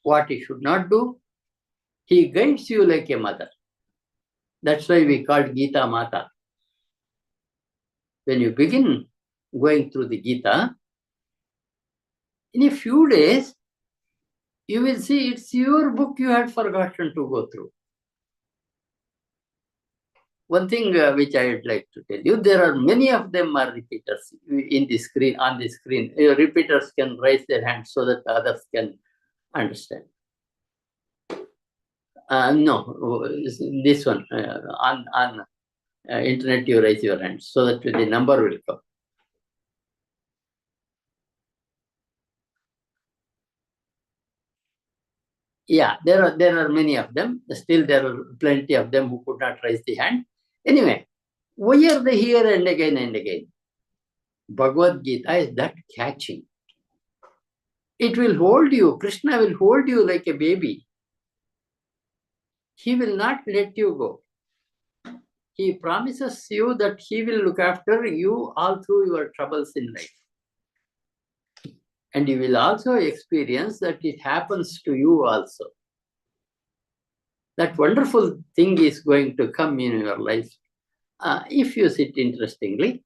what we should not do. He guides you like a mother. That's why we call Gita Mata. When you begin going through the Gita, in a few days, you will see it's your book you had forgotten to go through. One thing which I would like to tell you, there are many of them are repeaters in the screen, on the screen. Repeaters can raise their hands so that others can understand. No, this one, on internet you raise your hands so that the number will come. Yeah, there are many of them. Still, there are plenty of them who could not raise the hand. Anyway, why are they here and again and again? Bhagavad Gita is that catching. It will hold you. Krishna will hold you like a baby. He will not let you go. He promises you that he will look after you all through your troubles in life. And you will also experience that it happens to you also. That wonderful thing is going to come in your life if you sit interestingly.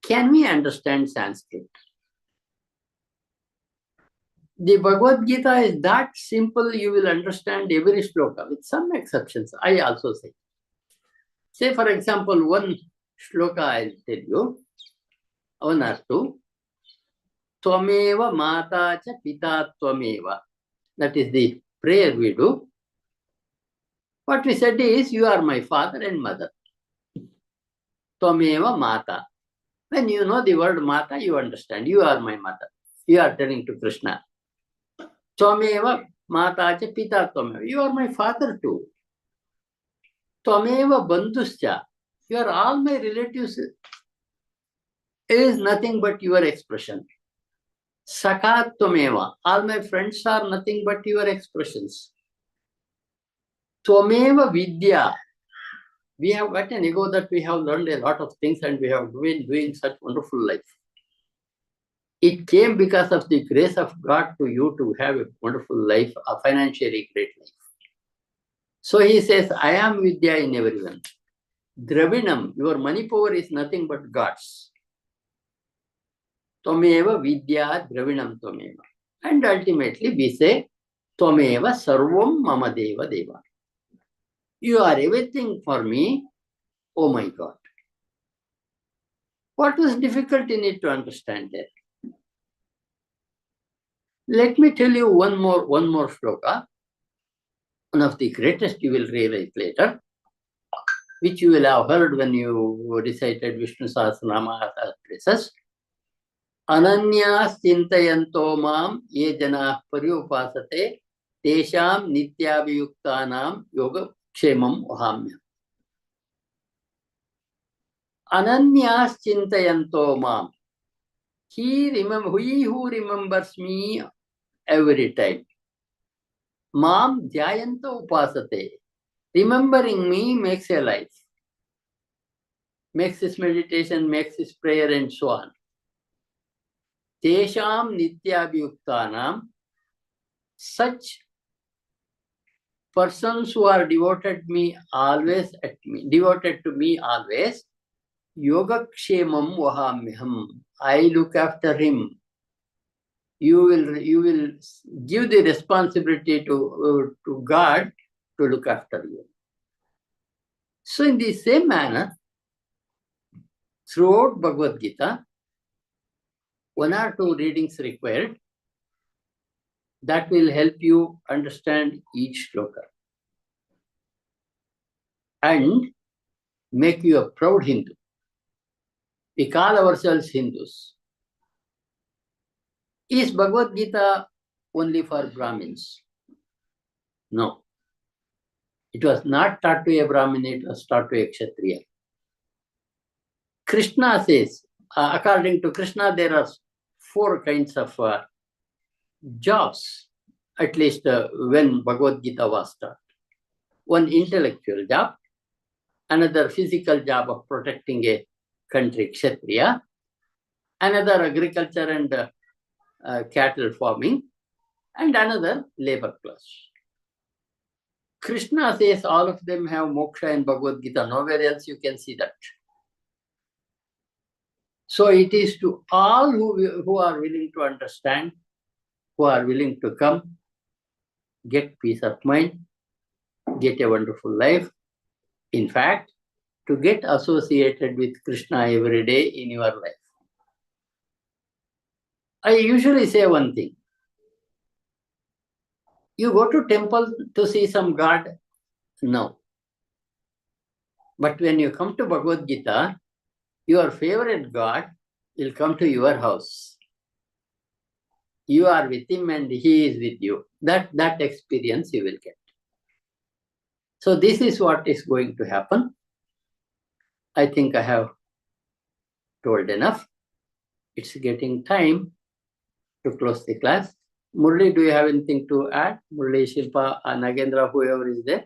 Can we understand Sanskrit? The Bhagavad Gita is that simple, you will understand every shloka, with some exceptions, I also say. Say, for example, one shloka I'll tell you, one or two. Tvameva mata cha pita tvameva. That is the prayer we do. What we said is, you are my father and mother. Tvameva mata. When you know the word mata, you understand. You are my mother. You are telling to Krishna. Tvameva mata cha pita tvameva. You are my father too. Tvameva bandhuscha. You are all my relatives. It is nothing but your expression. Sakat tvameva. All my friends are nothing but your expressions. Tvameva vidya. We have got an ego that we have learned a lot of things and we have been doing such wonderful life. It came because of the grace of God to you to have a wonderful life, a financially great life. So he says, I am Vidya in everyone. Dravinam, your money power is nothing but God's. Tvameva Vidya Dravinam Tvameva. And ultimately we say, Tvameva Sarvam Mama Deva Deva. You are everything for me, oh my God. What was difficult in it to understand that? Let me tell you one more shloka, one of the greatest you will realize later, which you will have heard when you recited Vishnu Sahasranama at places. Ananyas chintayanto mam ye janah paryupasate tesham nityabhiyuktanam yoga kshemam vahamya. Ananyas chintayanto mam. He who remembers me every time. Mam dhyayanto upasate. Remembering me makes a life. Makes his meditation, makes his prayer and so on. Tesham nityabhiyuktanam. Such persons who are devoted to me always, yoga kshemam vahamyam. I look after him. You will give the responsibility to God to look after you. So in the same manner, throughout Bhagavad Gita, 1 or 2 readings required that will help you understand each shloka and make you a proud Hindu. We call ourselves Hindus. Is Bhagavad Gita only for Brahmins? No. It was not taught to a Brahmin, it was taught to a Kshatriya. Krishna says, according to Krishna, there are 4 kinds of jobs, at least when Bhagavad Gita was taught. One intellectual job, another physical job of protecting a country, Kshatriya, another agriculture and cattle farming, and another labor class. Krishna says all of them have moksha in Bhagavad Gita. Nowhere else you can see that. So it is to all who are willing to understand, who are willing to come, get peace of mind, get a wonderful life. In fact, to get associated with Krishna every day in your life. I usually say one thing. You go to temple to see some God? No. But when you come to Bhagavad Gita, your favorite God will come to your house. You are with him and he is with you. That experience you will get. So this is what is going to happen. I think I have told enough. It's getting time to close the class. Murli, do you have anything to add? Murli, Shilpa, Nagendra, whoever is there.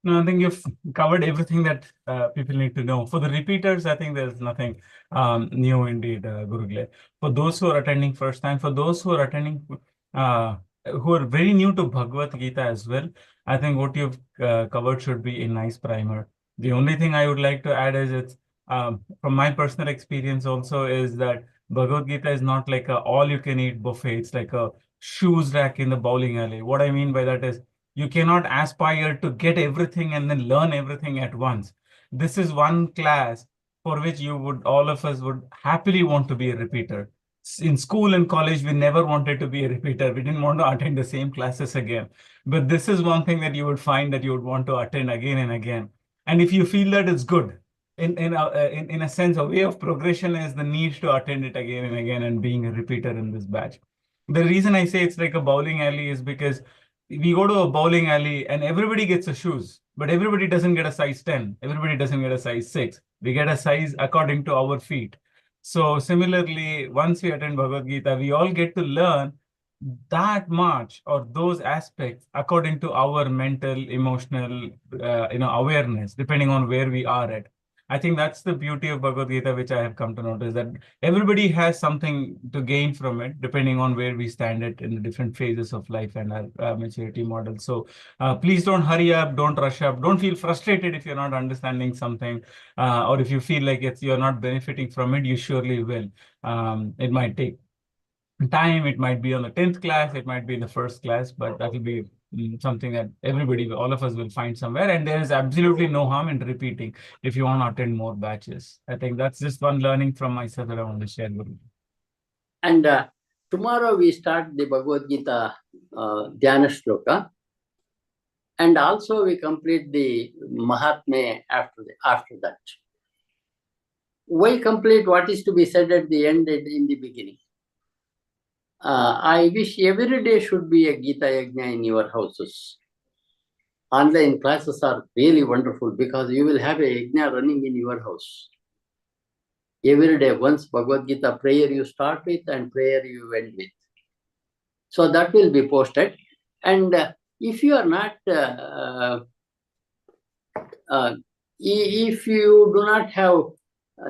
No, I think you've covered everything that people need to know. For the repeaters, I think there's nothing new indeed, Gurugle. For those who are attending first time, for those who are attending, who are very new to Bhagavad Gita as well, I think what you've covered should be a nice primer. The only thing I would like to add is it's, from my personal experience also, is that Bhagavad Gita is not like a all-you-can-eat buffet. It's like a shoes rack in the bowling alley. What I mean by that is, you cannot aspire to get everything and then learn everything at once. This is one class for which all of us would happily want to be a repeater. In school and college, we never wanted to be a repeater. We didn't want to attend the same classes again. But this is one thing that you would find that you would want to attend again and again. And if you feel that it's good, in a sense, a way of progression is the need to attend it again and again and being a repeater in this batch. The reason I say it's like a bowling alley is because we go to a bowling alley and everybody gets a shoes, but everybody doesn't get a size 10. Everybody doesn't get a size 6. We get a size according to our feet. So similarly, once we attend Bhagavad Gita, we all get to learn that much or those aspects according to our mental, emotional, awareness, depending on where we are at. I think that's the beauty of Bhagavad Gita, which I have come to notice, that everybody has something to gain from it, depending on where we stand at in the different phases of life and our maturity model. So please don't hurry up, don't rush up, don't feel frustrated if you're not understanding something, or if you feel like you're not benefiting from it, you surely will. It might take time, it might be on the 10th class, it might be in the first class, but that will be something that everybody, all of us will find somewhere. And there is absolutely no harm in repeating if you want to attend more batches. I think that's just one learning from myself that I want to share with you. And tomorrow we start the Bhagavad Gita Dhyana Shloka. And also we complete the Mahatmya after that. Why complete what is to be said at the end and in the beginning? I wish every day should be a Gita Yajna in your houses. Online classes are really wonderful because you will have a Yajna running in your house. Every day, once Bhagavad Gita prayer you start with and prayer you end with. So that will be posted. And if you are not, if you do not have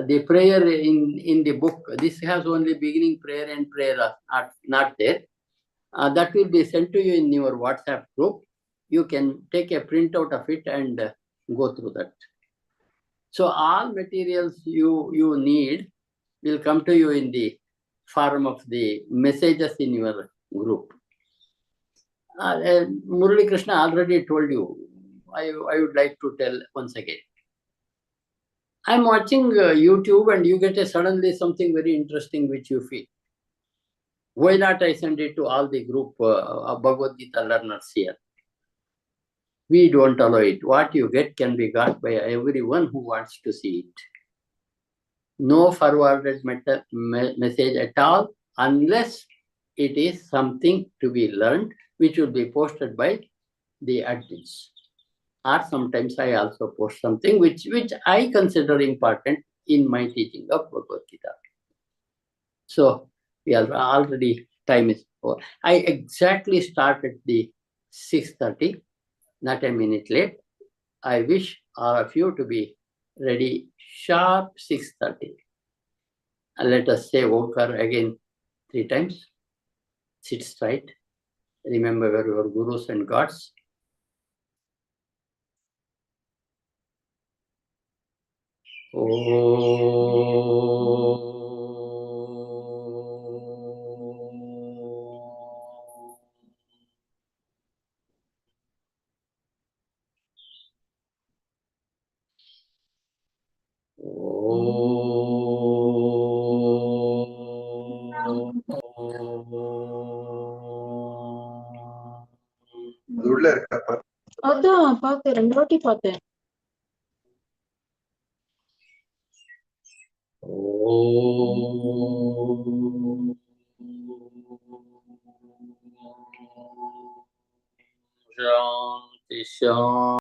the prayer in the book, this has only beginning prayer and prayer are not there. That will be sent to you in your WhatsApp group. You can take a printout of it and go through that. So all materials you need will come to you in the form of the messages in your group. Murali Krishna already told you. I would like to tell once again. I'm watching YouTube and you get suddenly something very interesting which you feel. Why not I send it to all the group Bhagavad Gita learners here? We don't allow it. What you get can be got by everyone who wants to see it. No forwarded message at all unless it is something to be learned, which will be posted by the admins. Or sometimes I also post something which I consider important in my teaching of Bhagavad Gita. So we are already, time is over. I exactly started the 6:30, not a minute late. I wish all of you to be ready sharp 6:30. And let us say Omkar again 3 times. Sit straight. Remember your gurus and gods. அதான் பார்த்தேன் 2 வாட்டி பார்த்தேன் Shanti Shanti.